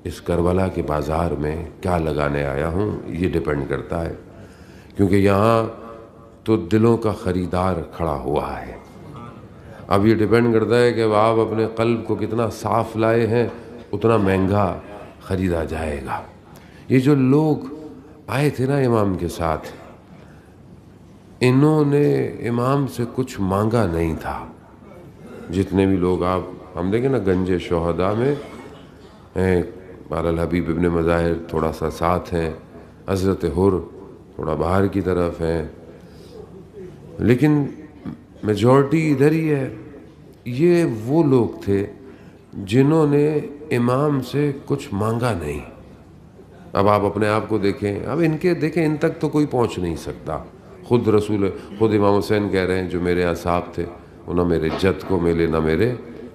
اس کربلا کے بازار میں کیا لگانے آیا ہوں یہ ڈیپینڈ کرتا ہے، کیونکہ یہاں تو دلوں کا خریدار کھڑا ہوا ہے۔ اب یہ ڈیپینڈ کرتا ہے کہ اب آپ اپنے قلب کو کتنا صاف لائے ہیں، اتنا مہنگا خریدا جائے گا۔ یہ جو لوگ آئے تھے نا امام کے ساتھ، انہوں نے امام سے کچھ مانگا نہیں تھا۔ جتنے بھی لوگ ہم دیکھیں نا گنج شہداء میں ہیں، الحبیب ابن مظاہر تھوڑا سا ساتھ ہیں، حضرت حر تھوڑا باہر کی طرف ہیں، لیکن میجورٹی ادھر ہی ہے۔ یہ وہ لوگ تھے جنہوں نے امام سے کچھ مانگا نہیں۔ اب آپ اپنے آپ کو دیکھیں، اب ان کے دیکھیں، ان تک تو کوئی پہنچ نہیں سکتا۔ خود امام حسین کہہ رہے ہیں جو میرے اصحاب تھے وہ نہ میرے جد کو ملے نہ میرے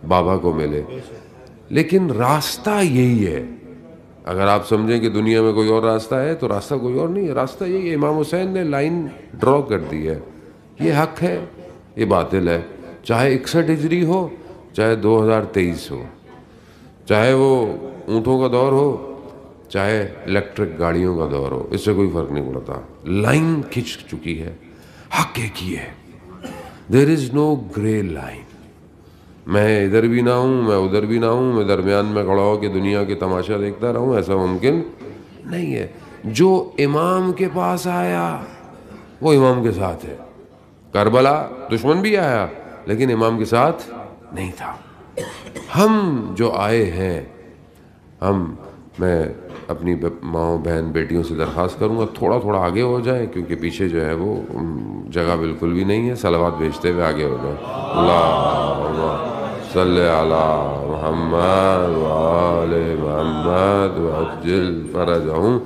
بابا کو ملے، لیکن راستہ یہی ہے۔ اگر آپ سمجھیں کہ دنیا میں کوئی اور راستہ ہے تو راستہ کوئی اور نہیں ہے، راستہ یہی ہے۔ امام حسین نے لائن ڈرا کر دی ہے، یہ حق ہے، یہ باطل ہے، چاہے 61 ہجری ہو، چاہے 2023 ہو، چاہے وہ اونٹوں کا دور ہو، چاہے الیکٹرک گاڑیوں کا دور ہو، اس سے کوئی فرق نہیں پڑتا۔ لائن کھنچ چکی ہے، حق ایک ہی ہے۔ دیر از نو گرے لائن۔ میں ادھر بھی نہ ہوں، میں ادھر بھی نہ ہوں، میں درمیان میں کھڑا ہو کہ دنیا کے تماشا دیکھتا رہوں، ایسا ممکن نہیں ہے۔ جو امام کے پاس آیا وہ امام کے ساتھ ہے۔ کربلا دشمن بھی آیا لیکن امام کے ساتھ نہیں تھا۔ ہم جو آئے ہیں، میں اپنی ماؤں بہن بیٹیوں سے درخواست کروں گا تھوڑا تھوڑا آگے ہو جائیں، کیونکہ پیچھے جو ہے وہ جگہ بالکل بھی نہیں ہے، صلوات بھیجتے ہوئے آگے ہو جائیں۔ اللہم صلی علی محمد وآل محمد وعجل فرجہم۔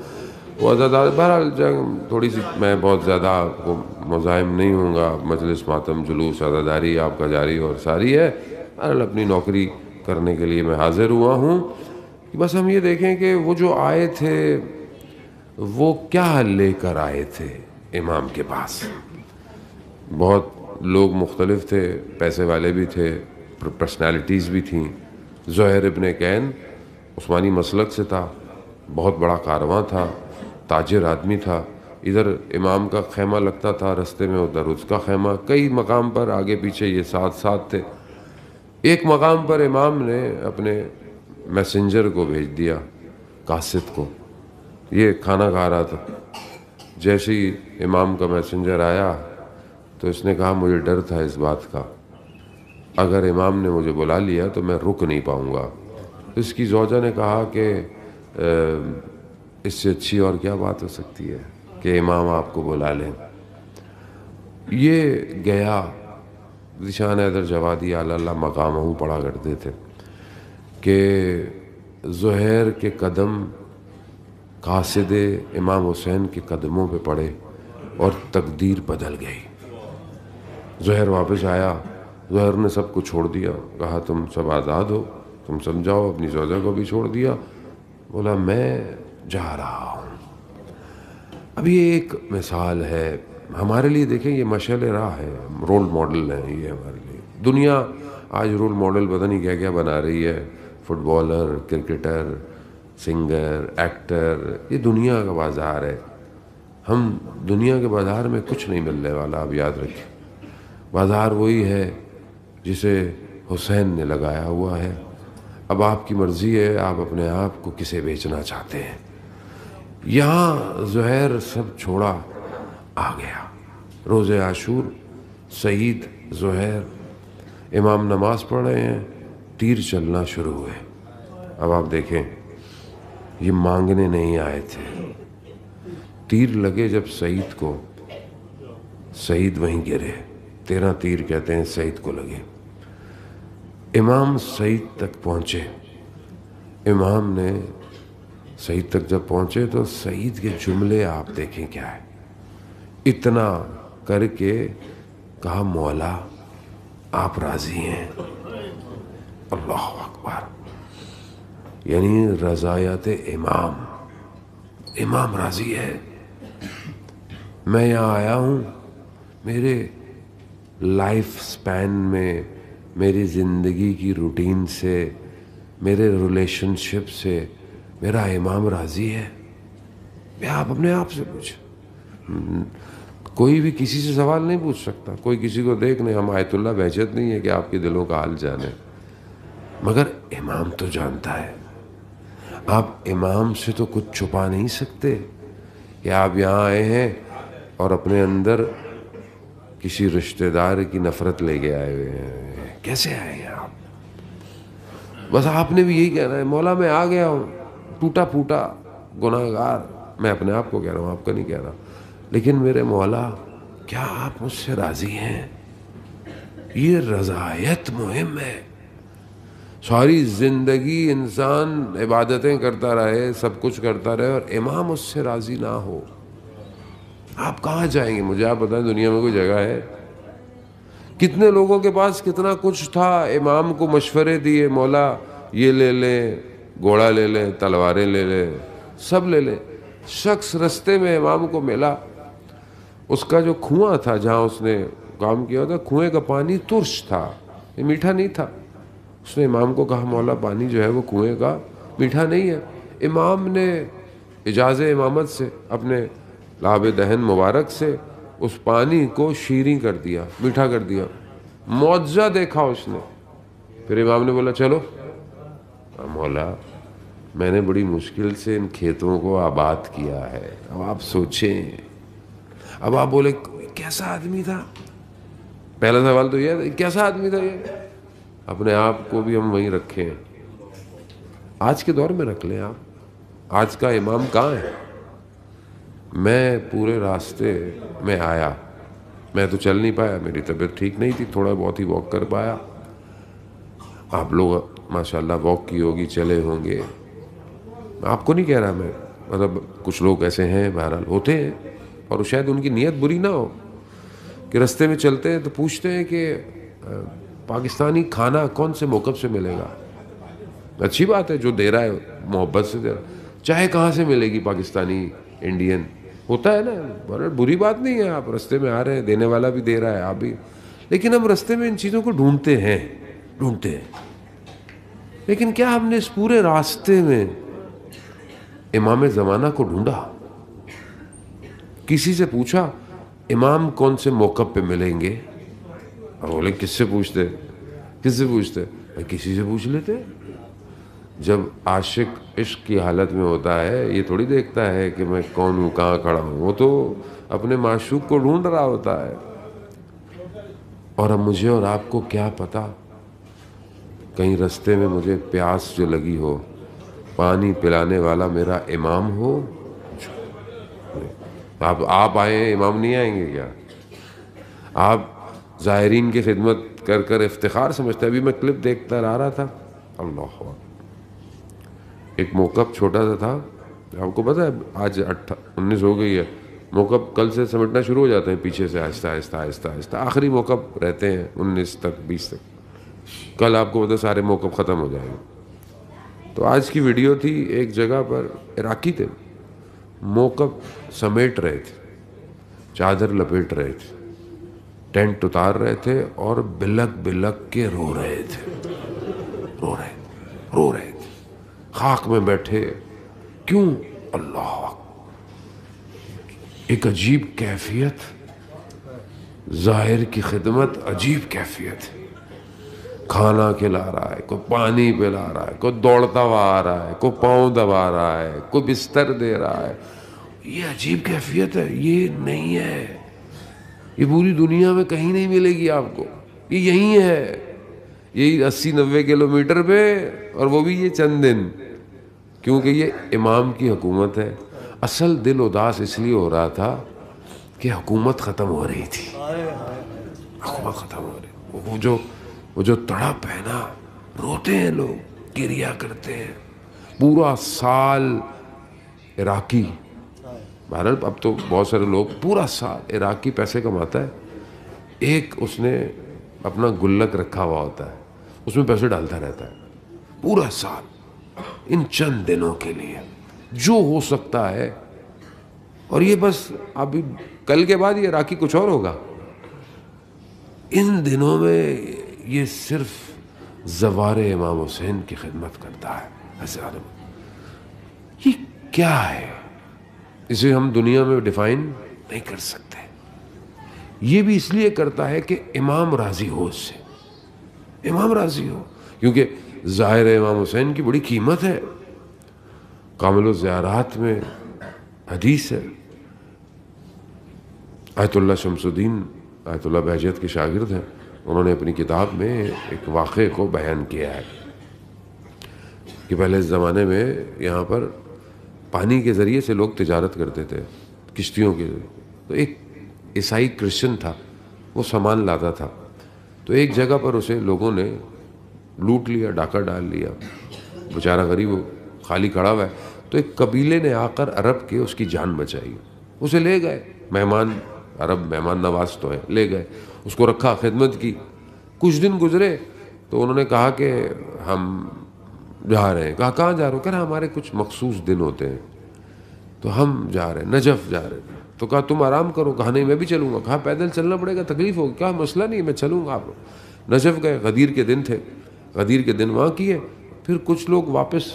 بہرحال تھوڑی سی میں بہت زیادہ آپ کو مزاحم نہیں ہوں گا، مجلس ماتم جلوس عزاداری آپ کا جاری اور ساری ہے۔ بہرحال اپنی نوکری کرنے کے لیے میں حاضر ہوا ہوں۔ بس ہم یہ دیکھیں کہ وہ جو آئے تھے وہ کیا لے کر آئے تھے امام کے پاس۔ بہت لوگ مختلف تھے، پیسے والے بھی تھے، پرسنالٹیز بھی تھیں۔ زہیر ابن کین عثمانی مسلک سے تھا، بہت بڑا کارواں تھا، تاجر آدمی تھا۔ ادھر امام کا خیمہ لگتا تھا رستے میں، ادھر اس کا خیمہ، کئی مقام پر آگے پیچھے یہ ساتھ ساتھ تھے۔ ایک مقام پر امام نے اپنے میسنجر کو بھیج دیا، قاصد کو، یہ کھانا کھا رہا تھا۔ جیسے ہی امام کا میسنجر آیا تو اس نے کہا مجھے ڈر تھا اس بات کا، اگر امام نے مجھے بلا لیا تو میں رک نہیں پاؤں گا۔ اس کی زوجہ نے کہا کہ اس سے اچھی اور کیا بات ہو سکتی ہے کہ امام آپ کو بلا لیں۔ یہ گیا، ذیشان حیدر جوادی علی اللہ مقامہ پڑھا کرتے تھے کہ زہیر کے قدم قاصد امام حسین کے قدموں پہ پڑے اور تقدیر بدل گئی۔ زہیر واپس آیا، زہیر نے سب کو چھوڑ دیا، کہا تم سب آزاد ہو، تم سب جاؤ، اپنی زوجہ کو بھی چھوڑ دیا، بولا میں جا رہا ہوں۔ اب یہ ایک مثال ہے ہمارے لیے، دیکھیں یہ مشعل راہ ہے، رول ماڈل ہے یہ ہمارے لیے۔ دنیا آج رول ماڈل پتہ نہیں کیا کیا بنا رہی ہے، footballer, cricketer, singer, actor, یہ دنیا کا بازار ہے۔ ہم دنیا کے بازار میں کچھ نہیں ملنے والا، اب یاد رکھیں۔ بازار وہی ہے جسے حسین نے لگایا ہوا ہے۔ اب آپ کی مرضی ہے آپ اپنے آپ کو کسے بیچنا چاہتے ہیں۔ یہاں زہیر سب چھوڑا آ گیا، روز عاشور، سعید، زہیر، امام نماز پڑھ رہے ہیں، تیر چلنا شروع ہوئے۔ اب آپ دیکھیں یہ مانگنے نہیں آئے تھے، تیر لگے جب سعید کو، سعید وہیں گرے، 13 تیر کہتے ہیں سعید کو لگے۔ امام سعید تک پہنچے، امام نے سعید تک جب پہنچے تو سعید کے جملے آپ دیکھیں کیا ہے۔ اتنا کر کے کہا مولا آپ راضی ہیں؟ اللہ اکبر، یعنی رضایت امام، امام راضی ہے۔ میں یہاں آیا ہوں، میرے لائف سپین میں، میری زندگی کی روٹین سے، میرے ریلیشن شپ سے میرا امام راضی ہے؟ یہ آپ اپنے آپ سے پوچھیں. کوئی بھی کسی سے سوال نہیں پوچھ سکتا. کوئی کسی کو دیکھ نہیں. ہم آیت اللہ بہجت نہیں ہے کہ آپ کے دلوں کا حال جانے, مگر امام تو جانتا ہے. آپ امام سے تو کچھ چھپا نہیں سکتے کہ آپ یہاں آئے ہیں اور اپنے اندر کسی رشتہ دار کی نفرت لے کے آئے ہوئے ہیں. کیسے آئے ہیں آپ؟ بس آپ نے بھی یہی کہنا ہے, مولا میں آ گیا ہوں, ٹوٹا پھوٹا گناہ گار. میں اپنے آپ کو کہہ رہا ہوں, آپ کا نہیں کہہ رہا. لیکن میرے مولا, کیا آپ مجھ سے راضی ہیں؟ یہ رضایت مہم ہے. ساری زندگی انسان عبادتیں کرتا رہے, سب کچھ کرتا رہے, اور امام اس سے راضی نہ ہو, آپ کہاں جائیں گے؟ مجھے آپ بتائیں, دنیا میں کوئی جگہ ہے؟ کتنے لوگوں کے پاس کتنا کچھ تھا, امام کو مشورے دیے, مولا یہ لے لیں, گھوڑا لے لیں, تلواریں لے لیں, سب لے لیں. شخص رستے میں امام کو ملا, اس کا جو کنواں تھا جہاں اس نے کام کیا تھا, کنویں کا پانی ترش تھا, یہ میٹھا نہیں تھا. اس نے امام کو کہا, مولا پانی جو ہے وہ کنویں کا میٹھا نہیں ہے. امام نے اجازت امامت سے, اپنے لعاب دہن مبارک سے اس پانی کو شیریں کر دیا, میٹھا کر دیا. معجزہ دیکھا اس نے. پھر امام نے بولا, چلو. مولا, میں نے بڑی مشکل سے ان کھیتوں کو آباد کیا ہے, اب آپ سوچیں. اب آپ بولے, کیسا آدمی تھا؟ پہلا سوال تو یہ ہے, کیسا آدمی تھا یہ؟ اپنے آپ کو بھی ہم وہیں رکھیں. آج کے دور میں رکھ لیں آپ. آج کا امام کہاں ہے؟ میں پورے راستے میں آیا, میں تو چل نہیں پایا, میری طبیعت ٹھیک نہیں تھی, تھوڑا بہت ہی واک کر پایا. آپ لوگ ماشاءاللہ واک کی ہوگی, چلے ہوں گے. آپ کو نہیں کہہ رہا میں, مطلب کچھ لوگ ایسے ہیں, بہرحال ہوتے ہیں, اور شاید ان کی نیت بری نہ ہو, کہ رستے میں چلتے ہیں تو پوچھتے ہیں کہ پاکستانی کھانا کون سے موقف سے ملے گا. اچھی بات ہے, جو دے رہا ہے محبت سے دے رہا ہے, چاہے کہاں سے ملے گی پاکستانی, انڈین, ہوتا ہے نا, بری بات نہیں ہے. آپ رستے میں آ رہے ہیں, دینے والا بھی دے رہا ہے, آپ بھی. لیکن ہم رستے میں ان چیزوں کو ڈھونڈتے ہیں. لیکن کیا ہم نے اس پورے راستے میں امام زمانہ کو ڈھونڈا؟ کسی سے پوچھا امام کون سے موقع پہ ملیں گے؟ اور بولے, کس سے پوچھتے؟ کسی سے پوچھ لیتے. جب عاشق عشق کی حالت میں ہوتا ہے, یہ تھوڑی دیکھتا ہے کہ میں کون ہوں, کہاں کھڑا ہوں. وہ تو اپنے معشوق کو ڈھونڈ رہا ہوتا ہے. اور اب مجھے اور آپ کو کیا پتا, کہیں رستے میں مجھے پیاس جو لگی ہو, پانی پلانے والا میرا امام ہو. آپ آئے ہیں, امام نہیں آئیں گے کیا؟ آپ زائرین کی خدمت کر کر افتخار سمجھتے ہیں. ابھی میں کلپ دیکھتا رہا تھا, اللہ اکبر, ایک موقف چھوٹا سا تھا. آپ کو پتہ ہے آج 19 ہو گئی ہے, موقف کل سے سمجھنا شروع ہو جاتے ہیں پیچھے سے, آہستہ آہستہ آہستہ آہستہ. آخری موقف رہتے ہیں 19 تک, 20 تک. کل آپ کو پتہ سارے موقف ختم ہو جائیں گے. تو آج کی ویڈیو تھی, ایک جگہ پر عراقی تھے, موقف سمیٹ رہے تھے, چادر لپیٹ رہے تھے, ٹینٹ اتار رہے تھے, اور بلک بلک کے رو رہے تھے. خاک میں بیٹھے. کیوں؟ اللہ, ایک عجیب کیفیت, ظاہر کی خدمت, عجیب کیفیت. کھانا کھلا رہا ہے, کوئی پانی پلا رہا ہے, کوئی دوڑتا ہوا آ رہا ہے, کوئی پاؤں دبا رہا ہے, کوئی بستر دے رہا ہے. یہ عجیب کیفیت ہے, یہ نہیں ہے, یہ پوری دنیا میں کہیں نہیں ملے گی آپ کو. یہ یہیں ہے, یہی 80-90 کلومیٹر پہ, اور وہ بھی یہ چند دن, کیونکہ یہ امام کی حکومت ہے. اصل دل اداس اس لیے ہو رہا تھا کہ حکومت ختم ہو رہی تھی. حکومت ختم ہو رہی, وہ جو تڑپ ہے نا, روتے ہیں لوگ, گریا کرتے ہیں. پورا سال عراقی, بہرحال اب تو بہت سارے لوگ, پورا سال عراقی پیسے کماتا ہے. ایک اس نے اپنا گلک رکھا ہوا ہوتا ہے, اس میں پیسے ڈالتا رہتا ہے پورا سال, ان چند دنوں کے لیے جو ہو سکتا ہے. اور یہ بس ابھی کل کے بعد یہ عراقی کچھ اور ہوگا. ان دنوں میں یہ صرف زوار امام حسین کی خدمت کرتا ہے. ایسے عالم کیا ہے اسے ہم دنیا میں ڈیفائن نہیں کر سکتے. یہ بھی اس لیے کرتا ہے کہ امام راضی ہو اس سے، امام راضی ہو، کیونکہ ظاہر امام حسین کی بڑی قیمت ہے. کامل الزیارات میں حدیث ہے، آیت اللہ شمس الدین آیت اللہ بہجت کے شاگرد ہیں، انہوں نے اپنی کتاب میں ایک واقعے کو بیان کیا ہے کہ پہلے اس زمانے میں یہاں پر پانی کے ذریعے سے لوگ تجارت کرتے تھے، کشتیوں کے ذریعے. تو ایک عیسائی کرسچن تھا، وہ سامان لاتا تھا، تو ایک جگہ پر اسے لوگوں نے لوٹ لیا، ڈاکہ ڈال لیا. بیچارہ غریب خالی کھڑا ہوا ہے. تو ایک قبیلے نے آ کر عرب کے اس کی جان بچائی، اسے لے گئے. مہمان، عرب مہمان نواز تو ہے، لے گئے، اس کو رکھا، خدمت کی. کچھ دن گزرے تو انہوں نے کہا کہ ہم جا رہے ہیں. کہا کہاں جا رہے ہو؟ کہہ رہا ہمارے کچھ مخصوص دن ہوتے ہیں تو ہم جا رہے ہیں، نجف جا رہے ہیں. تو کہا تم آرام کرو. کہا نہیں میں بھی چلوں گا. کہا پیدل چلنا پڑے گا، تکلیف ہوگی. کہا مسئلہ نہیں، میں چلوں گا. آپ نجف گئے. غدیر کے دن تھے، غدیر کے دن وہاں کیے. پھر کچھ لوگ واپس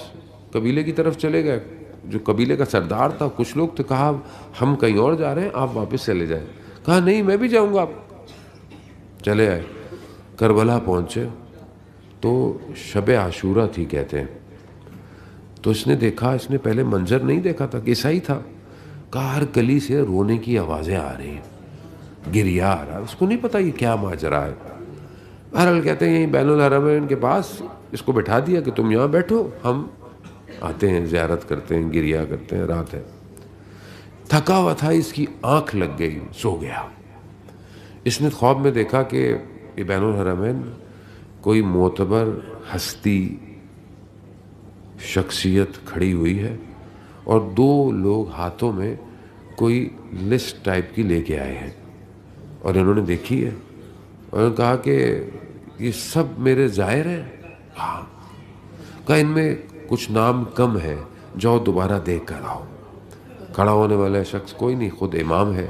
قبیلے کی طرف چلے گئے، جو قبیلے کا سردار تھا. کچھ لوگ تو کہا ہم کہیں اور جا رہے ہیں، آپ واپس چلے جائیں. کہا نہیں میں بھی جاؤں گا. آپ چلے آئے. کربلا پہنچے تو شب عاشورہ تھی کہتے ہیں. تو اس نے دیکھا، اس نے پہلے منظر نہیں دیکھا تھا، عیسائی تھا. کہا ہر گلی سے رونے کی آوازیں آ رہی ہیں، گریا آ رہا ہے. اس کو نہیں پتا یہ کیا ماجرا ہے. بہرحال کہتے ہیں یہیں بین الحرمین کے پاس اس کو بٹھا دیا کہ تم یہاں بیٹھو، ہم آتے ہیں، زیارت کرتے ہیں، گریا کرتے ہیں. رات ہے، تھکا ہوا تھا، اس کی آنکھ لگ گئی، سو گیا. اس نے خواب میں دیکھا کہ یہ بین الحرمین کوئی معتبر ہستی شخصیت کھڑی ہوئی ہے اور دو لوگ ہاتھوں میں کوئی لسٹ ٹائپ کی لے کے آئے ہیں اور انہوں نے دیکھی ہے اور انہوں نے کہا کہ یہ سب میرے ظاہر ہیں. ہاں. کہا ان میں کچھ نام کم ہے، جاؤ دوبارہ دیکھ کر آؤ. کھڑا ہونے والا شخص کوئی نہیں، خود امام ہے.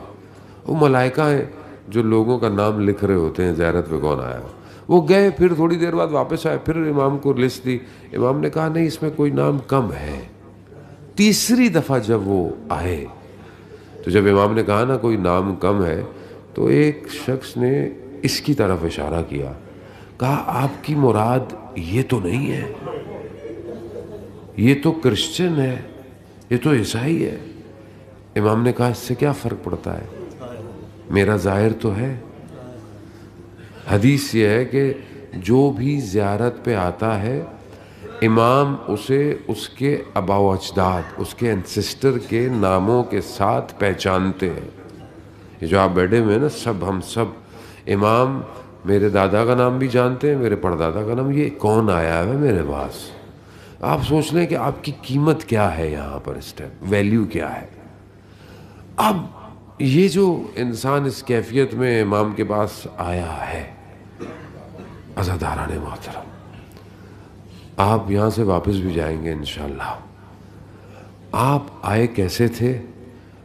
وہ ملائکہ ہیں جو لوگوں کا نام لکھ رہے ہوتے ہیں زیارت پہ کون آیا. وہ گئے، پھر تھوڑی دیر بعد واپس آئے، پھر امام کو لسٹ دی. امام نے کہا نہیں اس میں کوئی نام کم ہے. تیسری دفعہ جب وہ آئے تو جب امام نے کہا نا کوئی نام کم ہے، تو ایک شخص نے اس کی طرف اشارہ کیا. کہا آپ کی مراد یہ تو نہیں ہے، یہ تو کرسچن ہے، یہ تو عیسائی ہے. امام نے کہا اس سے کیا فرق پڑتا ہے، میرا ظاہر تو ہے. حدیث یہ ہے کہ جو بھی زیارت پہ آتا ہے امام اسے اس کے آبا و اجداد، اس کے انسسٹر کے ناموں کے ساتھ پہچانتے ہیں. یہ جو آپ بیٹھے ہوئے ہیں نا، سب ہم سب امام میرے دادا کا نام بھی جانتے ہیں، میرے پردادا کا نام. یہ کون آیا ہے میرے پاس؟ آپ سوچ لیں کہ آپ کی قیمت کیا ہے یہاں پر، اس ٹائم ویلیو کیا ہے. اب یہ جو انسان اس کیفیت میں امام کے پاس آیا ہے، عزاداران محترم، آپ یہاں سے واپس بھی جائیں گے انشاءاللہ. آپ آئے کیسے تھے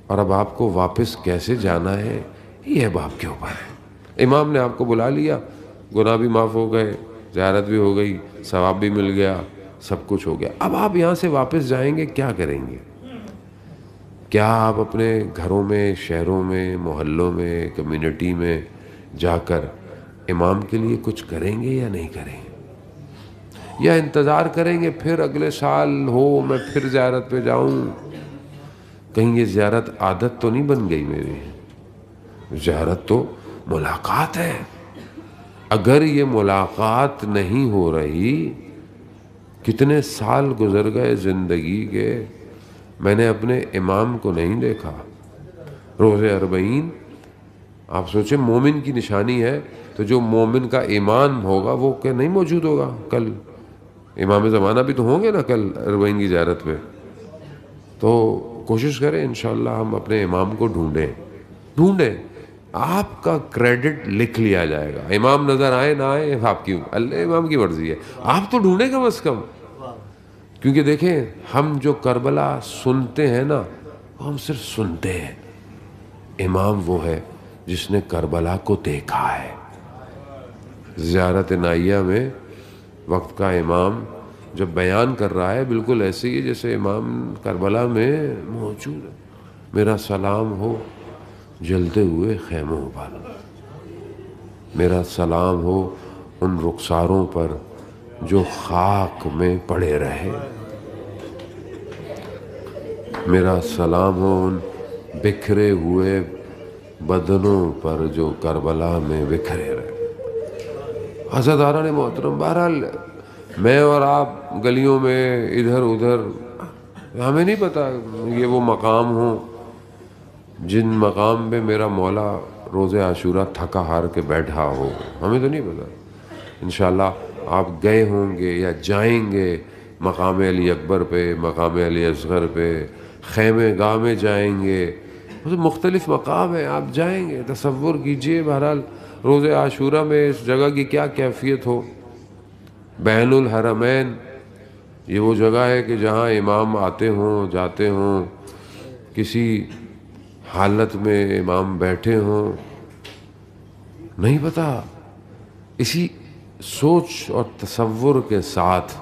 اور اب آپ کو واپس کیسے جانا ہے، یہ اب آپ کے اوپر ہے. امام نے آپ کو بلا لیا، گناہ بھی معاف ہو گئے، زیارت بھی ہو گئی، ثواب بھی مل گیا، سب کچھ ہو گیا. اب آپ یہاں سے واپس جائیں گے، کیا کریں گے؟ کیا آپ اپنے گھروں میں، شہروں میں، محلوں میں، کمیونٹی میں جا کر امام کے لیے کچھ کریں گے یا نہیں کریں گے؟ یا انتظار کریں گے پھر اگلے سال ہو میں پھر زیارت پہ جاؤں؟ کہیں یہ زیارت عادت تو نہیں بن گئی میری؟ زیارت تو ملاقات ہے. اگر یہ ملاقات نہیں ہو رہی، کتنے سال گزر گئے زندگی کے، میں نے اپنے امام کو نہیں دیکھا. روز 40 آپ سوچیں مومن کی نشانی ہے، تو جو مومن کا ایمان ہوگا وہ کہ نہیں موجود ہوگا کل؟ امام زمانہ بھی تو ہوں گے نا کل 40 کی زیارت پہ. تو کوشش کریں انشاءاللہ ہم اپنے امام کو ڈھونڈیں. آپ کا کریڈٹ لکھ لیا جائے گا. امام نظر آئے نہ آئے آپ کی، اللہ امام کی مرضی ہے. آپ تو ڈھونڈیں کم از کم. کیونکہ دیکھیں ہم جو کربلا سنتے ہیں نا، ہم صرف سنتے ہیں. امام وہ ہے جس نے کربلا کو دیکھا ہے. زیارت نائیہ میں وقت کا امام جب بیان کر رہا ہے بالکل ایسے ہی جیسے امام کربلا میں موجود ہے. میرا سلام ہو جلتے ہوئے خیموں پر، میرا سلام ہو ان رخساروں پر جو خاک میں پڑے رہے، میرا سلام ہو ان بکھرے ہوئے بدنوں پر جو کربلا میں بکھرے رہے. عزاداران محترم، بہرحال میں اور آپ گلیوں میں ادھر ادھر، ہمیں نہیں پتا یہ وہ مقام ہوں جن مقام پہ میرا مولا روز عاشورہ تھکا ہار کے بیٹھا ہو، ہمیں تو نہیں پتا. انشاءاللہ آپ گئے ہوں گے یا جائیں گے مقام علی اکبر پہ، مقام علی اصغر پہ، خیمے گاہ میں جائیں گے، مختلف مقام ہیں، آپ جائیں گے. تصور کیجئے بہرحال روز عاشورہ میں اس جگہ کی کیا کیفیت ہو. بین الحرمین یہ وہ جگہ ہے کہ جہاں امام آتے ہوں جاتے ہوں، کسی حالت میں امام بیٹھے ہوں، نہیں پتا. اسی سوچ اور تصور کے ساتھ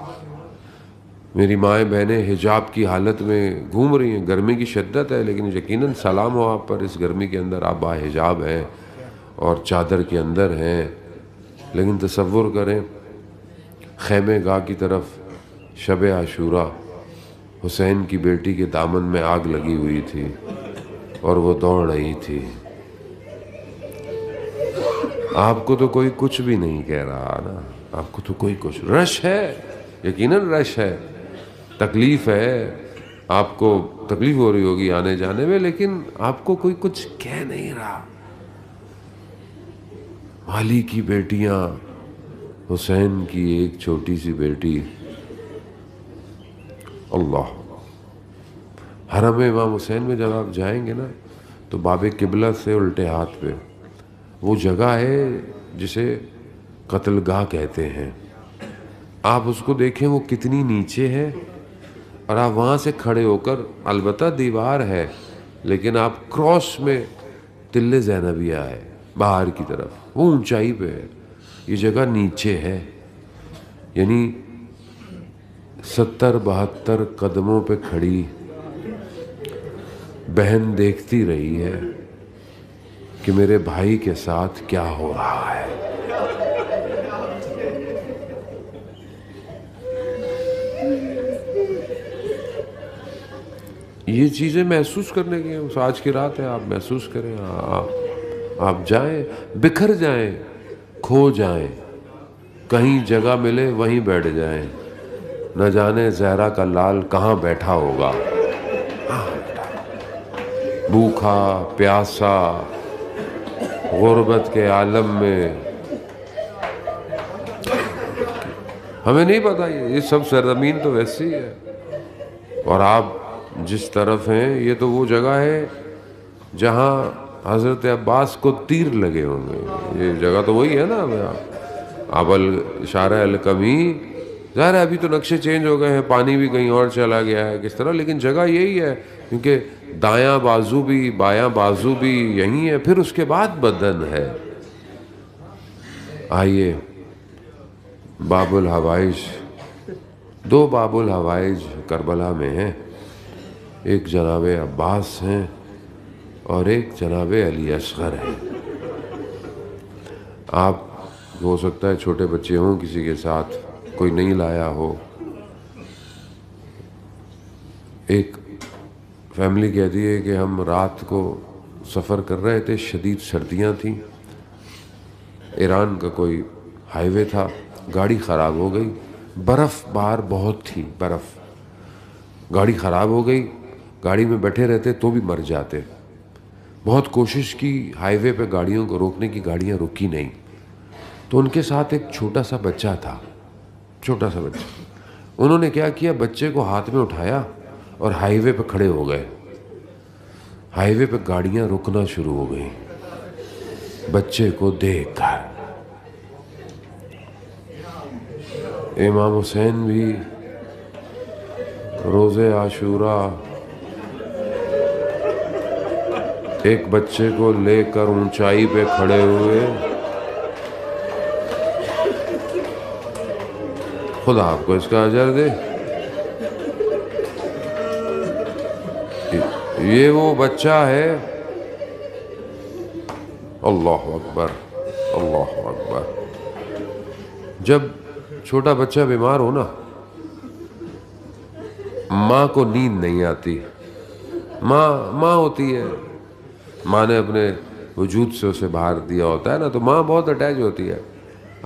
میری مائیں بہنیں حجاب کی حالت میں گھوم رہی ہیں. گرمی کی شدت ہے لیکن یقیناً سلام ہو آپ پر، اس گرمی کے اندر آپ باحجاب ہیں اور چادر کے اندر ہیں. لیکن تصور کریں خیمے گاہ کی طرف شب عاشورہ، حسین کی بیٹی کے دامن میں آگ لگی ہوئی تھی اور وہ دوڑ رہی تھی. آپ کو تو کوئی کچھ بھی نہیں کہہ رہا نا، آپ کو تو کوئی کچھ، رش ہے یقیناً رش ہے، تکلیف ہے، آپ کو تکلیف ہو رہی ہوگی آنے جانے میں، لیکن آپ کو کوئی کچھ کہہ نہیں رہا. علی کی بیٹیاں، حسین کی ایک چھوٹی سی بیٹی، اللہ. حرم امام حسین میں جب آپ جائیں گے نا تو باب قبلہ سے الٹے ہاتھ پہ وہ جگہ ہے جسے قتل گاہ کہتے ہیں. آپ اس کو دیکھیں وہ کتنی نیچے ہے، اور آپ وہاں سے کھڑے ہو کر، البتہ دیوار ہے لیکن آپ کراس میں تل زینبیہ ہے باہر کی طرف، وہ اونچائی پہ ہے. یہ جگہ نیچے ہے، یعنی 70-72 قدموں پہ کھڑی بہن دیکھتی رہی ہے کہ میرے بھائی کے ساتھ کیا ہو رہا ہے. یہ چیزیں محسوس کرنے کی ہیں. آج کی رات ہے، آپ محسوس کریں، آپ جائیں، بکھر جائیں، کھو جائیں، کہیں جگہ ملے وہیں بیٹھ جائیں. نہ جانے زہرا کا لال کہاں بیٹھا ہوگا، بھوکھا پیاسا غربت کے عالم میں. ہمیں نہیں پتا، یہ سب سرزمین تو ویسی ہے. اور آپ جس طرف ہیں یہ تو وہ جگہ ہے جہاں حضرت عباس کو تیر لگے ہوں گے. یہ جگہ تو وہی ہے نا. ابل اشارہ الکمی، ظاہر ہے ابھی تو نقشے چینج ہو گئے ہیں، پانی بھی کہیں اور چلا گیا ہے کس طرح، لیکن جگہ یہی ہے کیونکہ دایاں بازو بھی بایاں بازو بھی یہی ہے، پھر اس کے بعد بدن ہے. آئیے باب الحوائج، 2 باب الحوائج کربلا میں ہیں، ایک جناب عباس ہیں اور ایک جناب علی اصغر ہیں. آپ ہو سکتا ہے چھوٹے بچے ہوں کسی کے ساتھ، کوئی نہیں لایا ہو. ایک فیملی کہتی ہے کہ ہم رات کو سفر کر رہے تھے، شدید سردیاں تھیں، ایران کا کوئی ہائی وے تھا، گاڑی خراب ہو گئی، برف باہر بہت تھی، برف، گاڑی خراب ہو گئی. گاڑی میں بیٹھے رہتے تو بھی مر جاتے. بہت کوشش کی ہائی وے پہ گاڑیوں کو روکنے کی، گاڑیاں رکی نہیں. تو ان کے ساتھ ایک چھوٹا سا بچہ تھا، چھوٹا سا بچہ. انہوں نے کیا کیا، بچے کو ہاتھ میں اٹھایا اور ہائی وے پہ کھڑے ہو گئے. ہائی وے پہ گاڑیاں رکنا شروع ہو گئیں بچے کو دیکھ کر. امام حسین بھی روز عاشورہ ایک بچے کو لے کر اونچائی پہ کھڑے ہوئے، خدا آپ کو اس کا اجر دے۔ یہ وہ بچہ ہے، اللہ اکبر اللہ اکبر، جب چھوٹا بچہ بیمار ہو نا، ماں کو نیند نہیں آتی، ماں ہوتی ہے، ماں نے اپنے وجود سے اسے باہر دیا ہوتا ہے نا، تو ماں بہت اٹیچ ہوتی ہے۔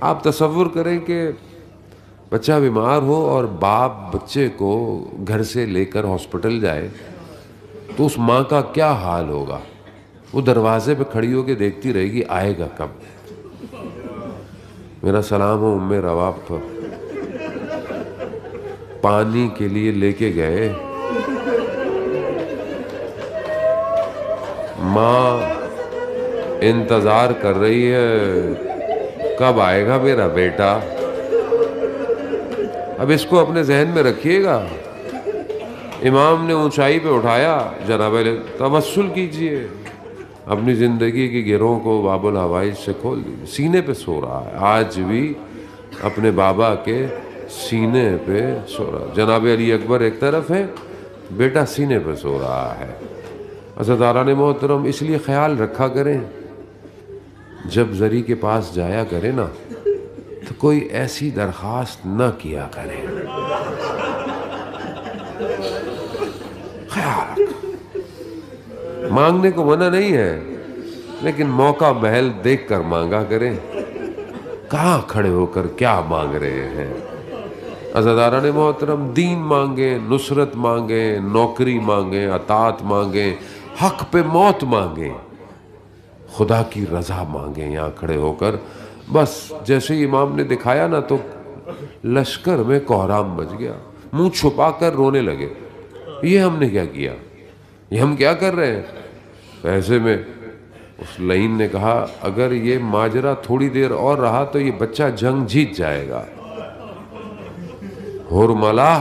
آپ تصور کریں کہ بچہ بیمار ہو اور باپ بچے کو گھر سے لے کر ہاسپٹل جائے تو اس ماں کا کیا حال ہوگا؟ وہ دروازے پہ کھڑی ہو کے دیکھتی رہے گی آئے گا کب۔ میرا سلام ہو ام رواف، پانی کے لیے لے کے گئے، ماں انتظار کر رہی ہے کب آئے گا میرا بیٹا۔ اب اس کو اپنے ذہن میں رکھیے گا، امام نے اونچائی پہ اٹھایا، جناب علیہ توسل کیجئے، اپنی زندگی کی گرہوں کو باب الحوائج سے کھول دیجئے۔ سینے پہ سو رہا ہے، آج بھی اپنے بابا کے سینے پہ سو رہا ہے۔ جناب علی اکبر ایک طرف ہے، بیٹا سینے پہ سو رہا ہے۔ عزیزان محترم، اس لیے خیال رکھا کریں جب زری کے پاس جایا کرے نا تو کوئی ایسی درخواست نہ کیا کرے، خیال رکھ، مانگنے کو منع نہیں ہے لیکن موقع محل دیکھ کر مانگا کریں، کہاں کھڑے ہو کر کیا مانگ رہے ہیں۔ عزیزان محترم، دین مانگیں، نصرت مانگیں، نوکری مانگیں، اطاعت مانگیں، حق پہ موت مانگیں، خدا کی رضا مانگیں یہاں کھڑے ہو کر۔ بس جیسے ہی امام نے دکھایا نا تو لشکر میں کوہرام مچ گیا، منہ چھپا کر رونے لگے۔ یہ ہم نے کیا کیا، یہ ہم کیا کر رہے ہیں؟ ایسے میں اس لعین نے کہا اگر یہ ماجرا تھوڑی دیر اور رہا تو یہ بچہ جنگ جیت جائے گا، حرملہ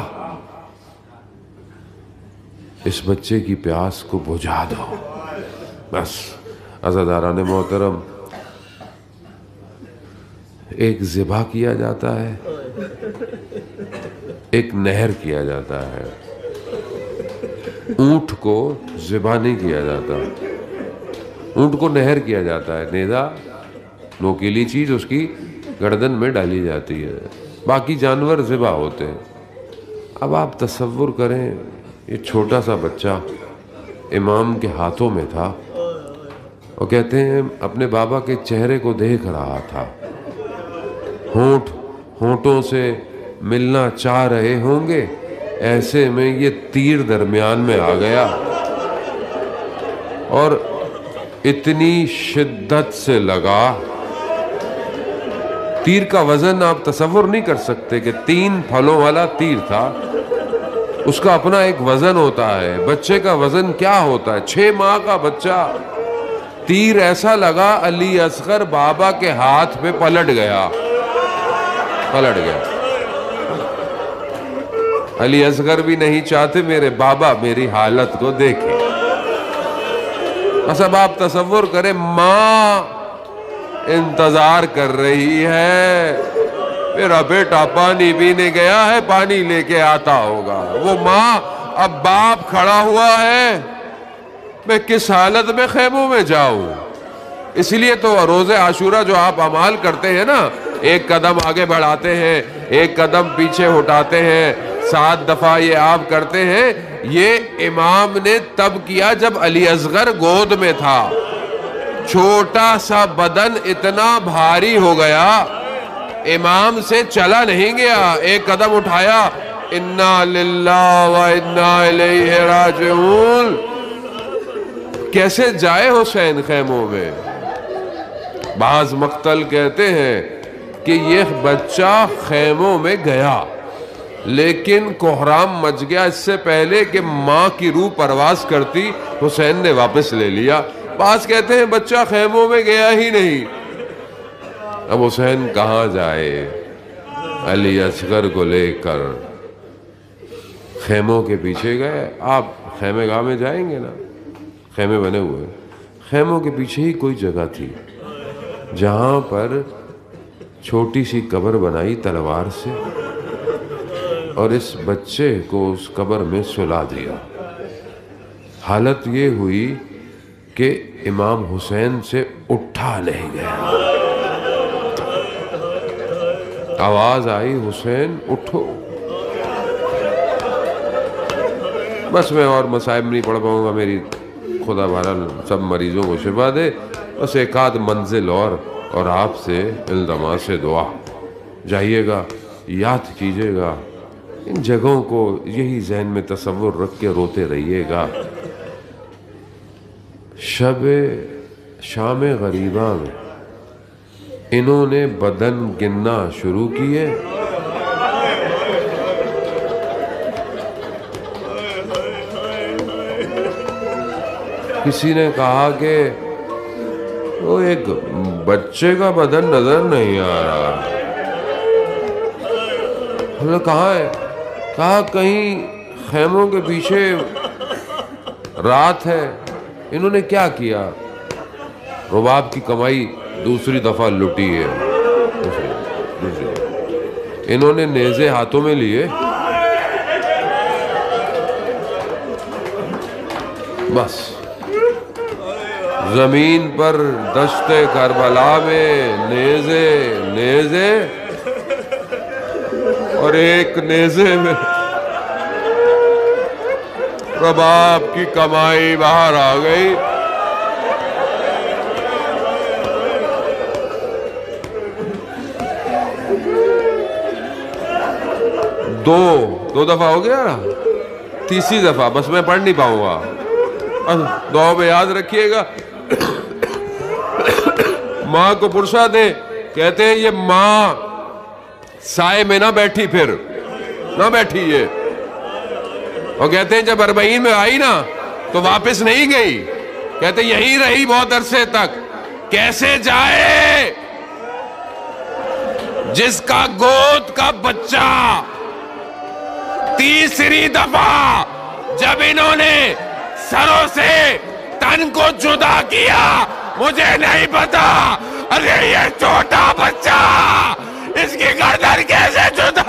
اس بچے کی پیاس کو بجھا دو۔ بس عزیزان محترم، ایک ذبح کیا جاتا ہے، ایک نہر کیا جاتا ہے۔ اونٹ کو ذبح نہیں کیا جاتا، اونٹ کو نہر کیا جاتا ہے، نیزہ نوکیلی چیز اس کی گردن میں ڈالی جاتی ہے، باقی جانور ذبح ہوتے ہیں۔ اب آپ تصور کریں یہ چھوٹا سا بچہ امام کے ہاتھوں میں تھا، اور کہتے ہیں اپنے بابا کے چہرے کو دیکھ رہا تھا، ہونٹوں سے ملنا چاہ رہے ہوں گے، ایسے میں یہ تیر درمیان میں آ گیا اور اتنی شدت سے لگا، تیر کا وزن آپ تصور نہیں کر سکتے کہ 3 پھلوں والا تیر تھا، اس کا اپنا ایک وزن ہوتا ہے، بچے کا وزن کیا ہوتا ہے، 6 ماہ کا بچہ، تیر ایسا لگا علی اصغر بابا کے ہاتھ پہ پلٹ گیا۔ علی اصغر بھی نہیں چاہتے میرے بابا میری حالت کو دیکھیں۔ بس اب آپ تصور کریں ماں انتظار کر رہی ہے، میرا بیٹا پانی پینے گیا ہے، پانی لے کے آتا ہوگا، وہ ماں، اب باپ کھڑا ہوا ہے، میں کس حالت میں خیموں میں جاؤں۔ اس لیے تو روزہ عاشورہ جو آپ اعمال کرتے ہیں نا، ایک قدم آگے بڑھاتے ہیں، ایک قدم پیچھے ہٹاتے ہیں، 7 دفعہ یہ آپ کرتے ہیں، یہ امام نے تب کیا جب علی اصغر گود میں تھا، چھوٹا سا بدن اتنا بھاری ہو گیا، امام سے چلا نہیں گیا، ایک قدم اٹھایا، انا للہ و انا الیہ راجعون، کیسے جائے حسین خیموں میں؟ بعض مقتل کہتے ہیں کہ یہ بچہ خیموں میں گیا لیکن کوہرام مچ گیا، اس سے پہلے کہ ماں کی روح پرواز کرتی حسین نے واپس لے لیا۔ بعض کہتے ہیں بچہ خیموں میں گیا ہی نہیں۔ اب حسین کہاں جائے؟ علی اصغر کو لے کر خیموں کے پیچھے گئے۔ آپ خیمے گاہ میں جائیں گے نا، خیمے بنے ہوئے، خیموں کے پیچھے ہی کوئی جگہ تھی جہاں پر چھوٹی سی قبر بنائی تلوار سے، اور اس بچے کو اس قبر میں سلا دیا۔ حالت یہ ہوئی کہ امام حسین سے اٹھا نہیں گیا۔ آواز آئی حسین اٹھو۔ بس میں اور مصائب نہیں پڑھ پاؤں گا، میری خدا بہرحال سب مریضوں کو شفا دے، بس ایک آدھ منزل اور آپ سے التماس سے دعا۔ جائیے گا، یاد کیجئے گا ان جگہوں کو، یہی ذہن میں تصور رکھ کے روتے رہیے گا۔ شب شام غریبہ میں انہوں نے بدن گننا شروع کیے، کسی نے کہا کہ وہ ایک بچے کا بدن نظر نہیں آ رہا۔ انہوں نے کہا ہے، کہا کہیں خیموں کے پیچھے رات ہے۔ انہوں نے کیا کیا؟ رباب کی کمائی دوسری دفعہ لٹی ہے۔ انہوں نے نیزے ہاتھوں میں لیے، بس زمین پر دشت کربلا میں نیزے اور ایک نیزے میں رباب کی کمائی باہر آ گئی۔ دو دفعہ ہو گیا، تیسری دفعہ بس میں پڑھ نہیں پاؤں گا، دعا میں یاد رکھیے گا۔ ماں کو پرسا دے، کہتے ہیں یہ ماں سائے میں نہ بیٹھی، پھر نہ بیٹھی یہ، اور کہتے ہیں جب 40 میں آئی نا تو واپس نہیں گئی، کہتے یہیں رہی بہت عرصے تک۔ کیسے جائے جس کا گود کا بچہ تیسری دفعہ جب انہوں نے سروں سے تن کو جدا کیا، مجھے نہیں پتا، ارے یہ چھوٹا بچہ اس کی گردن کیسے جدا